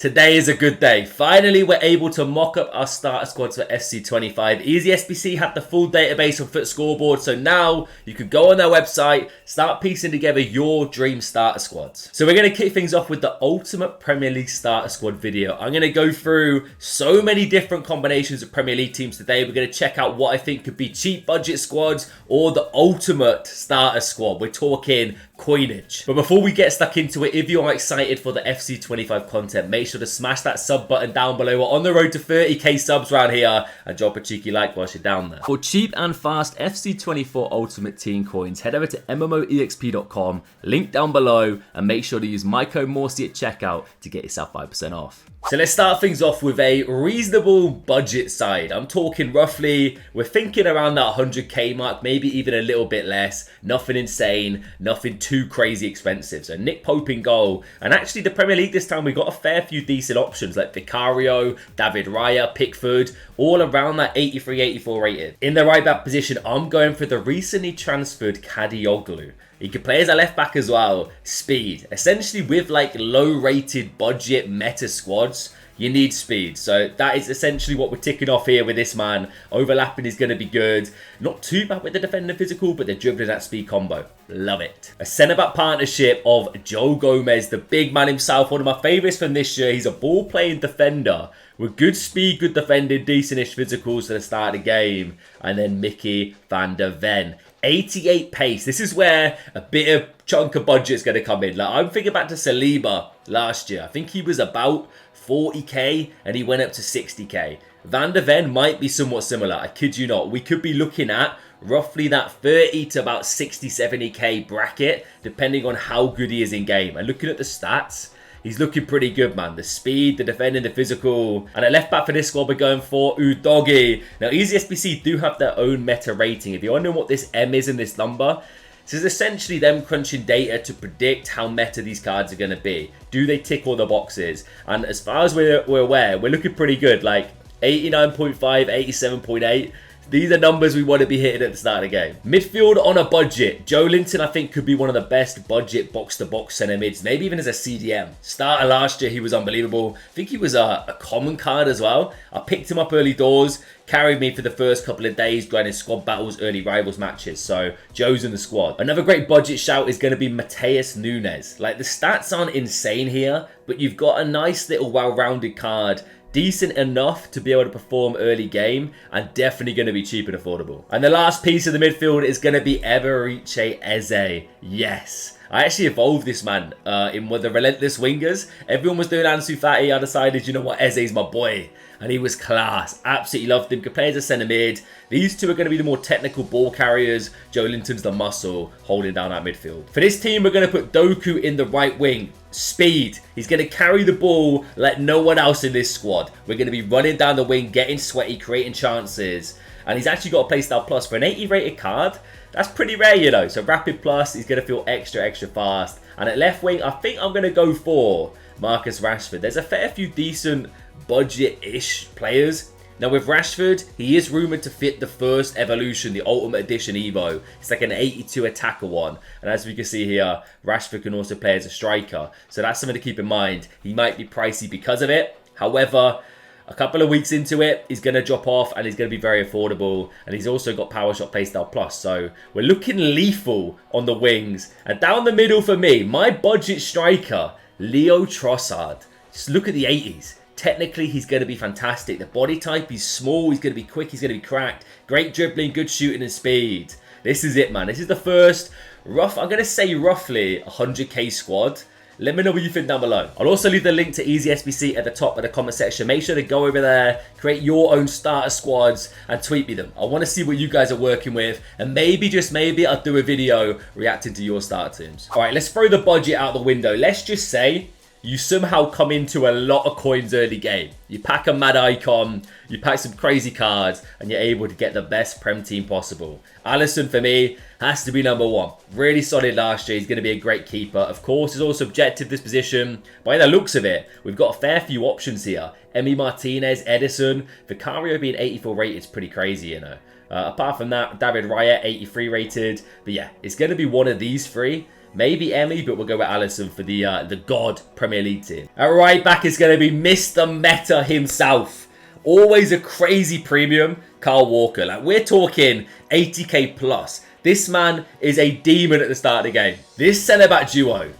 Today is a good day. Finally, we're able to mock up our starter squads for FC25. Easy SBC have the full database on Foot Scoreboard, so now you can go on their website, start piecing together your dream starter squads. So we're going to kick things off with the Ultimate Premier League Starter Squad video. I'm going to go through so many different combinations of Premier League teams today. We're going to check out what I think could be cheap budget squads or the ultimate starter squad. We're talking coinage. But before we get stuck into it, if you are excited for the FC25 content, make sure to smash that sub button down below. We're on the road to 30k subs around here, and drop a cheeky like whilst you're down there. For cheap and fast FC24 Ultimate Team coins, head over to MMOEXP.com, link down below, and make sure to use my code Morsey at checkout to get yourself 5% off. So let's start things off with a reasonable budget side. I'm talking roughly, we're thinking around that 100k mark, maybe even a little bit less. Nothing insane, nothing too crazy expensive. So Nick Pope in goal. And actually the Premier League this time, we got a fair few decent options like Vicario, David Raya, Pickford, all around that 83, 84 rated. In the right back position, I'm going for the recently transferred Kadioglu. He can play as a left back as well. Speed. Essentially with like low rated budget meta squads, you need speed. So that is essentially what we're ticking off here with this man. Overlapping is going to be good. Not too bad with the defender physical, but the dribbling that speed combo. Love it. A centre-back partnership of Joe Gomez, the big man himself. One of my favourites from this year. He's a ball-playing defender with good speed, good defending, decent-ish physicals to the start of the game. And then Mickey van der Ven. 88 pace. This is where a bit of chunk of budget is going to come in. Like I'm thinking back to Saliba last year. I think he was about 40k and he went up to 60k. Van der Ven might be somewhat similar. I kid you not. We could be looking at roughly that 30 to about 60, 70k bracket, depending on how good he is in game. And looking at the stats, he's looking pretty good, man. The speed, the defending, the physical. And at left back for this squad, we're going for Udogi. Now, Easy SBC do have their own meta rating. If you want to know what this M is in this number, this is essentially them crunching data to predict how meta these cards are going to be. Do they tick all the boxes? And as far as we're aware, we're looking pretty good. Like 89.5, 87.8. These are numbers we want to be hitting at the start of the game. Midfield on a budget. Joe Linton, I think, could be one of the best budget box-to-box centre mids. Maybe even as a CDM. Starter last year, he was unbelievable. I think he was a common card as well. I picked him up early doors. Carried me for the first couple of days, grinding squad battles, early rivals matches. So, Joe's in the squad. Another great budget shout is going to be Mateus Nunes. Like, the stats aren't insane here, but you've got a nice little well-rounded card. Decent enough to be able to perform early game and definitely going to be cheap and affordable. And the last piece of the midfield is going to be Eberiche Eze. Yes. I actually evolved this man in one of the relentless wingers. Everyone was doing Ansu Fati. I decided, you know what, Eze's my boy. And he was class. Absolutely loved him. Could play as a centre mid. These two are going to be the more technical ball carriers. Joe Linton's the muscle holding down that midfield. For this team, we're going to put Doku in the right wing. Speed. He's going to carry the ball like no one else in this squad. We're going to be running down the wing, getting sweaty, creating chances. And he's actually got a playstyle plus for an 80 rated card. That's pretty rare, you know. So rapid plus, he's going to feel extra fast. And at left wing, I think I'm going to go for Marcus Rashford. There's a fair few decent budget-ish players. Now with Rashford, he is rumoured to fit the first evolution, the Ultimate Edition Evo. It's like an 82 attacker one. And as we can see here, Rashford can also play as a striker. So that's something to keep in mind. He might be pricey because of it. However, a couple of weeks into it, he's going to drop off and he's going to be very affordable. And he's also got Power Shot Playstyle Plus. So we're looking lethal on the wings. And down the middle for me, my budget striker, Leo Trossard. Just look at the 80s. Technically, he's going to be fantastic. The body type, he's small, he's going to be quick, he's going to be cracked. Great dribbling, good shooting and speed. This is it, man. This is the first I'm going to say roughly 100k squad. Let me know what you think down below. I'll also leave the link to Easy SBC at the top of the comment section. Make sure to go over there, create your own starter squads and tweet me them. I want to see what you guys are working with. And maybe, just maybe, I'll do a video reacting to your starter teams. All right, let's throw the budget out the window. Let's just say you somehow come into a lot of coins early game. You pack a mad icon, you pack some crazy cards, and you're able to get the best Prem team possible. Alisson, for me, has to be number one. Really solid last year. He's going to be a great keeper. Of course, he's all subjective, this position. By the looks of it, we've got a fair few options here. Emi Martinez, Edison. Vicario being 84 rated is pretty crazy, you know. Apart from that, David Raya, 83 rated. But yeah, it's going to be one of these three. maybe Emmy, but we'll go with Alisson for the God Premier League team. At right back is going to be Mr. Meta himself. Always a crazy premium, Kyle Walker. Like, we're talking 80k plus. This man is a demon at the start of the game. This centre-back duo,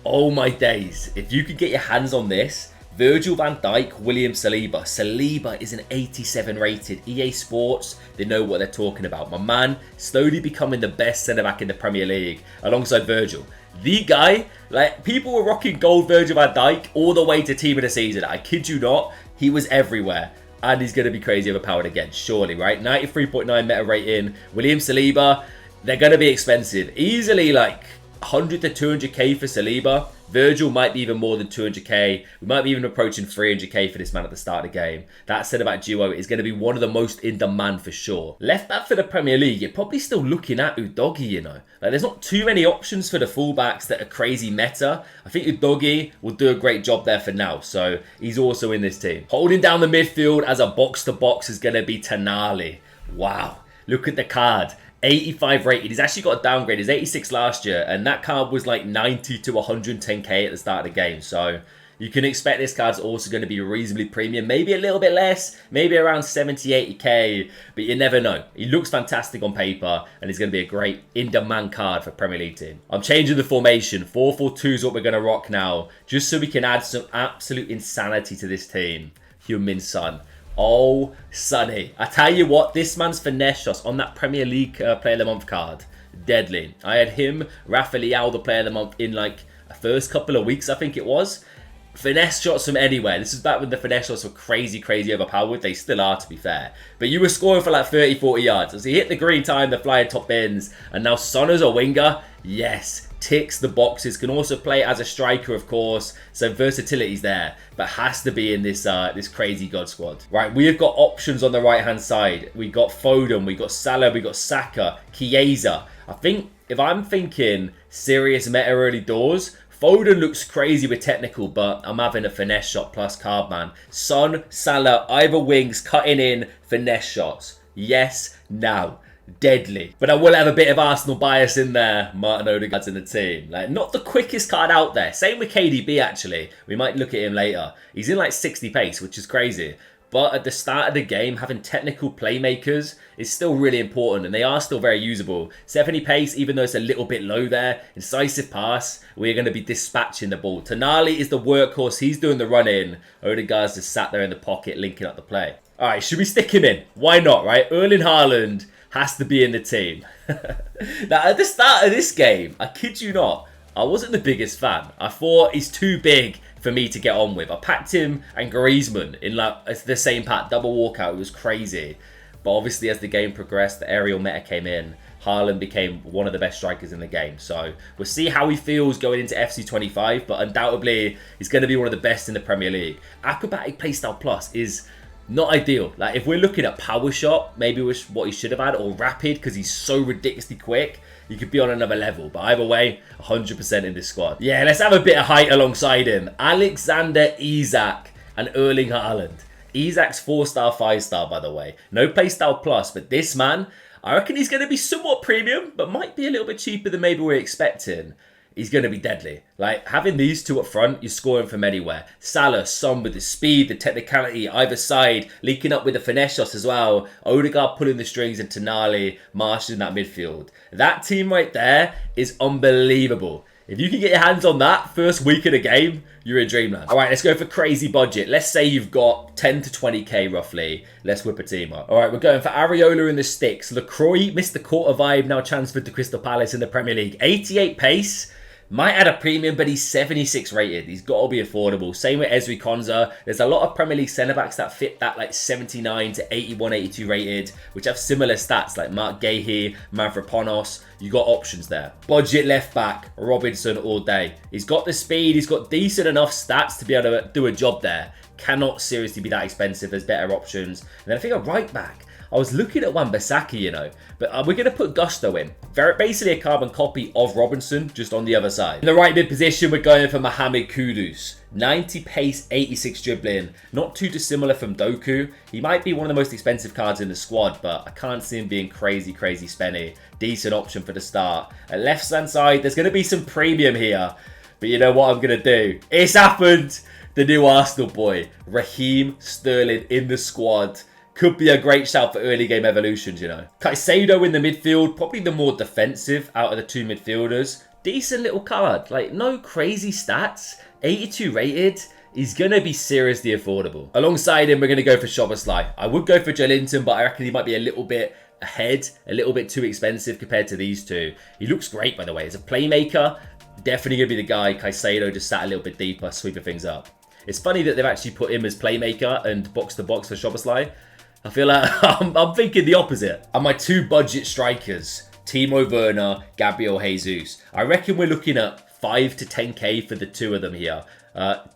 oh my days. If you could get your hands on this, Virgil van Dijk, William Saliba. Saliba is an 87 rated. EA Sports, they know what they're talking about. My man, slowly becoming the best centre-back in the Premier League, alongside Virgil. The guy, like, people were rocking gold Virgil van Dijk all the way to team of the season. I kid you not, he was everywhere. And he's going to be crazy overpowered again, surely, right? 93.9 meta rating. William Saliba, they're going to be expensive. Easily, like, 100 to 200k for Saliba. Virgil might be even more than 200k. We might be even approaching 300k for this man at the start of the game. That centre-back duo is going to be one of the most in demand for sure. Left back for the Premier League, you're probably still looking at Udogie, you know. Like, there's not too many options for the fullbacks that are crazy meta. I think Udogie will do a great job there for now, so he's also in this team. Holding down the midfield as a box-to-box is going to be Tonali. Wow, look at the card. 85 rated. He's actually got a downgrade. He's 86 last year, and that card was like 90 to 110k at the start of the game. So you can expect this card's also going to be reasonably premium. Maybe a little bit less, maybe around 70, 80k, but you never know. He looks fantastic on paper, and he's going to be a great in-demand card for Premier League team. I'm changing the formation. 4-4-2 is what we're going to rock now, just so we can add some absolute insanity to this team. Heung-min Son. Oh, Sonny. I tell you what, this man's finesse shots on that Premier League Player of the Month card, deadly. I had him, Rafa Leao, the Player of the Month, in like the first couple of weeks, I think it was. Finesse shots from anywhere. This is back when the finesse shots were crazy, crazy overpowered. They still are, to be fair. But you were scoring for like 30, 40 yards. As he hit the green time, the flying top bins. And now Son as a winger, yes, ticks the boxes. Can also play as a striker, of course. So versatility's there. But has to be in this this crazy God squad. Right, we have got options on the right-hand side. We got Foden, we got Salah, we got Saka, Chiesa. I think, if I'm thinking serious meta early doors, Foden looks crazy with technical, but I'm having a finesse shot plus card, man. Son, Salah, either wings, cutting in, finesse shots. Yes, now. Deadly. But I will have a bit of Arsenal bias in there. Martin Odegaard's in the team. Like, not the quickest card out there. Same with KDB, actually. We might look at him later. He's in like 60 pace, which is crazy. But at the start of the game, having technical playmakers is still really important, and they are still very usable. 70 pace, even though it's a little bit low there. Incisive pass, we're going to be dispatching the ball. Tonali is the workhorse. He's doing the run-in. Odegaard's just sat there in the pocket, linking up the play. All right, should we stick him in? Why not, right? Erling Haaland has to be in the team. Now, at the start of this game, I kid you not, I wasn't the biggest fan. I thought he's too big for me to get on with. I packed him and Griezmann in like the same pack, double walkout. It was crazy. But obviously, as the game progressed, the aerial meta came in. Haaland became one of the best strikers in the game. So we'll see how he feels going into FC25, but undoubtedly, he's going to be one of the best in the Premier League. Acrobatic Playstyle Plus is not ideal. Like, if we're looking at power shot, maybe what he should have had, or rapid, because he's so ridiculously quick, he could be on another level. But either way, 100% in this squad. Yeah, let's have a bit of height alongside him. Alexander Isak and Erling Haaland. Isak's 4-star, 5-star, by the way. No playstyle plus, but this man, I reckon he's going to be somewhat premium, but might be a little bit cheaper than maybe we're expecting. He's going to be deadly. Like, having these two up front, you're scoring from anywhere. Salah, Son with the speed, the technicality, either side, linking up with the finesse shots as well. Odegaard pulling the strings, and Tonali marshalling that midfield. That team right there is unbelievable. If you can get your hands on that first week of the game, you're in dreamland. All right, let's go for crazy budget. Let's say you've got 10 to 20k roughly. Let's whip a team up. All right, we're going for Areola in the sticks. LaCroix, Mr. Quarter vibe, now transferred to Crystal Palace in the Premier League. 88 pace. Might add a premium, but he's 76 rated. He's got to be affordable. Same with Ezri Konsa. There's a lot of Premier League centre-backs that fit that like 79 to 81, 82 rated, which have similar stats like Mark Gahey, Mavropanos. You got options there. Budget left back, Robinson all day. He's got the speed. He's got decent enough stats to be able to do a job there. Cannot seriously be that expensive. There's better options. And then I think a right back. I was looking at Wan-Bissaka, you know, but we're going to put Gusto in. Basically a carbon copy of Robinson, just on the other side. In the right mid position, we're going for Mohamed Kudus. 90 pace, 86 dribbling. Not too dissimilar from Doku. He might be one of the most expensive cards in the squad, but I can't see him being crazy spenny. Decent option for the start. At left-hand side, there's going to be some premium here. But you know what I'm going to do? It's happened! The new Arsenal boy, Raheem Sterling in the squad. Could be a great shout for early game evolutions, you know. Caicedo in the midfield, probably the more defensive out of the two midfielders. Decent little card, like no crazy stats. 82 rated. He's going to be seriously affordable. Alongside him, we're going to go for Szoboszlai. I would go for Joelinton, but I reckon he might be a little bit ahead, a little bit too expensive compared to these two. He looks great, by the way. As a playmaker, definitely going to be the guy. Caicedo just sat a little bit deeper, sweeping things up. It's funny that they've actually put him as playmaker and box-to-box for Szoboszlai. I feel like I'm thinking the opposite. And my two budget strikers, Timo Werner, Gabriel Jesus. I reckon we're looking at 5 to 10k for the two of them here.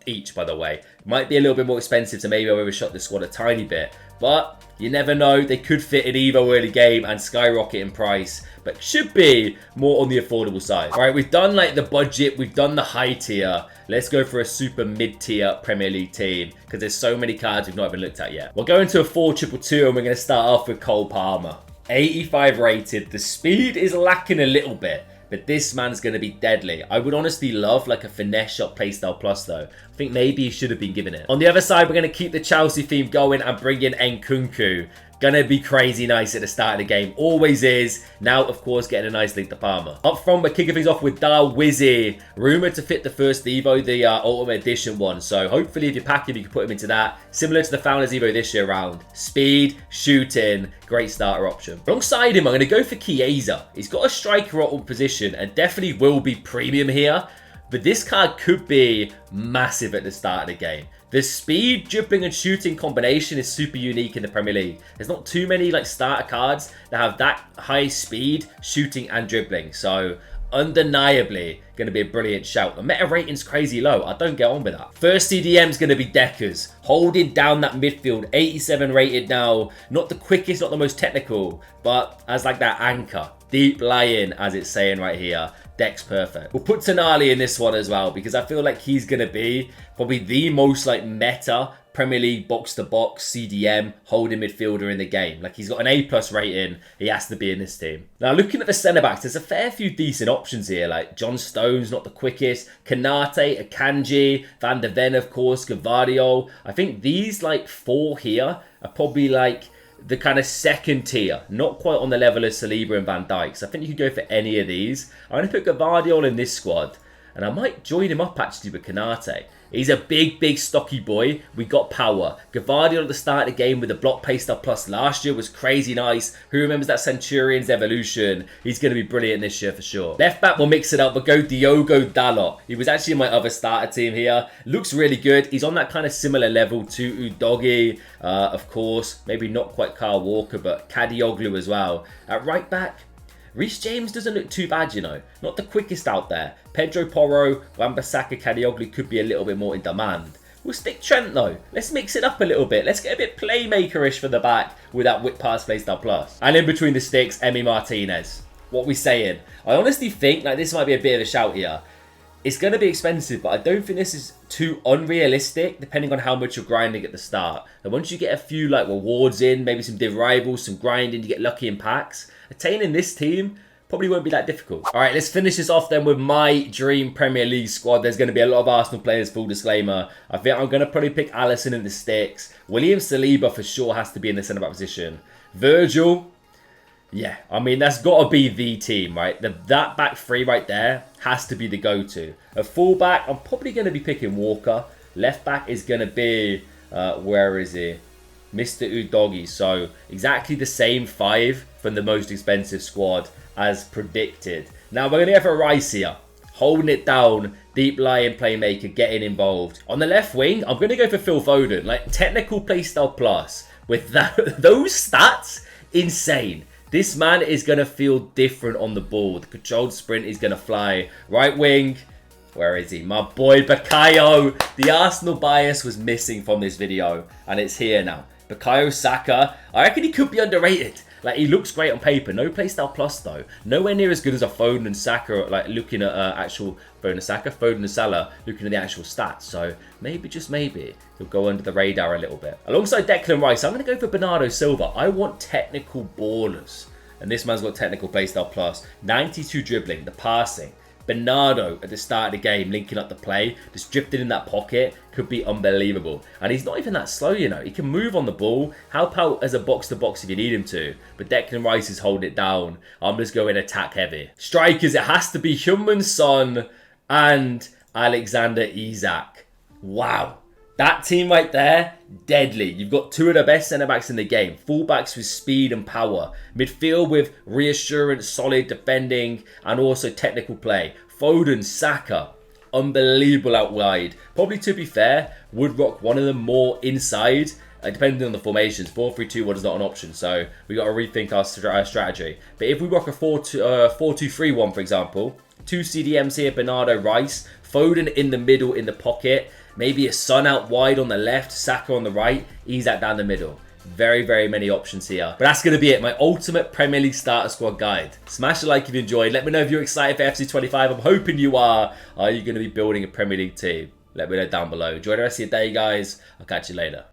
Each, by the way. Might be a little bit more expensive, so maybe I'll overshot the squad a tiny bit. But you never know. They could fit in Evo early game and skyrocket in price. But should be more on the affordable side. All right, we've done like the budget. We've done the high tier. Let's go for a super mid-tier Premier League team. Because there's so many cards we've not even looked at yet. We'll go into a 4-2-2 and we're going to start off with Cole Palmer. 85 rated. The speed is lacking a little bit. But this man's going to be deadly. I would honestly love like a finesse shot playstyle plus though. I think maybe he should have been given it. On the other side, we're going to keep the Chelsea theme going and bring in Nkunku. Going to be crazy nice at the start of the game. Always is. Now, of course, getting a nice link to Palmer. Up front, we're kicking things off with Darwizzy. Rumoured to fit the first Evo, the Ultimate Edition one. So hopefully if you pack him, you can put him into that. Similar to the Founders Evo this year round. Speed, shooting, great starter option. Alongside him, I'm going to go for Chiesa. He's got a striker at position and definitely will be premium here. But this card could be massive at the start of the game. The speed, dribbling and shooting combination is super unique in the Premier League. There's not too many like starter cards that have that high speed, shooting and dribbling. So undeniably going to be a brilliant shout. The meta rating's crazy low. I don't get on with that. First CDM is going to be Deckers. Holding down that midfield. 87 rated now. Not the quickest, not the most technical. But as like that anchor. Deep lying, as it's saying right here. Deck's perfect. We'll put Tonali in this one as well because I feel like he's going to be probably the most like meta Premier League box-to-box CDM holding midfielder in the game. Like he's got an A+ rating. He has to be in this team. Now looking at the centre-backs, there's a fair few decent options here. Like John Stones, not the quickest. Kanate, Akanji, Van de Ven, of course, Gvardiol. I think these like four here are probably like the kind of second tier, not quite on the level of Saliba and Van Dijk. So I think you could go for any of these. I'm going to put Gvardiol in this squad, and I might join him up actually with Kanate. He's a big, stocky boy. We got power. Gvardiol at the start of the game with the block playstyle plus last year was crazy nice. Who remembers that Centurion's evolution? He's going to be brilliant this year for sure. Left back, we'll mix it up. We'll go Diogo Dalot. He was actually in my other starter team here. Looks really good. He's on that kind of similar level to Udogi, of course. Maybe not quite Kyle Walker, but Kadioglu as well. At right back, Reece James doesn't look too bad, you know. Not the quickest out there. Pedro Porro, Wan-Bissaka, Kadioglu could be a little bit more in demand. We'll stick Trent though. Let's mix it up a little bit. Let's get a bit playmaker-ish for the back with that whip pass playstyle plus. And in between the sticks, Emi Martinez. What we saying? I honestly think like this might be a bit of a shout here. It's going to be expensive, but I don't think this is too unrealistic, depending on how much you're grinding at the start. And once you get a few like rewards in, maybe some div rivals, some grinding, you get lucky in packs, attaining this team probably won't be that difficult. All right, let's finish this off then with my dream Premier League squad. There's going to be a lot of Arsenal players, full disclaimer. I think I'm going to probably pick Alisson in the sticks. William Saliba for sure has to be in the centre-back position. Virgil, yeah, I mean, that's got to be the team, right? That back three right there has to be the go-to. A full-back, I'm probably going to be picking Walker. Left-back is going to be, where is he? Mr. Udogi. So exactly the same five from the most expensive squad as predicted. Now we're going to go for Rice here. Holding it down, deep lying playmaker, getting involved. On the left wing, I'm going to go for Phil Foden. Like technical playstyle plus. With that, those stats, insane. This man is going to feel different on the ball. The controlled sprint is going to fly. Right wing. Where is he? My boy Bakayo. The Arsenal bias was missing from this video. And it's here now. Bukayo Saka, I reckon he could be underrated. Like, he looks great on paper. No playstyle plus, though. Nowhere near as good as a Foden and Saka, like, looking at actual Foden and Saka. Foden and Salah, looking at the actual stats. So, maybe, just maybe, he'll go under the radar a little bit. Alongside Declan Rice, I'm going to go for Bernardo Silva. I want technical ballers. And this man's got technical playstyle plus. 92 dribbling, the passing. Bernardo at the start of the game, linking up the play, just drifting in that pocket, could be unbelievable. And he's not even that slow, you know. He can move on the ball, help out as a box-to-box if you need him to. But Declan Rice is holding it down. I'm just going attack heavy. Strikers, it has to be Heung-min Son and Alexander Isak. Wow. That team right there, deadly. You've got two of the best centre-backs in the game. Full-backs with speed and power. Midfield with reassurance, solid defending, and also technical play. Foden, Saka, unbelievable out wide. Probably, to be fair, would rock one of them more inside, depending on the formations. 4-3-2-1 is not an option, so we got to rethink our strategy. But if we rock a 4-2-3-1, for example, two CDMs here, Bernardo, Rice, Foden in the middle in the pocket, maybe a Son out wide on the left, Saka on the right, Isak down the middle. Very, very many options here. But that's going to be it. My ultimate Premier League starter squad guide. Smash a like if you enjoyed. Let me know if you're excited for FC 25. I'm hoping you are. Are you going to be building a Premier League team? Let me know down below. Enjoy the rest of your day, guys. I'll catch you later.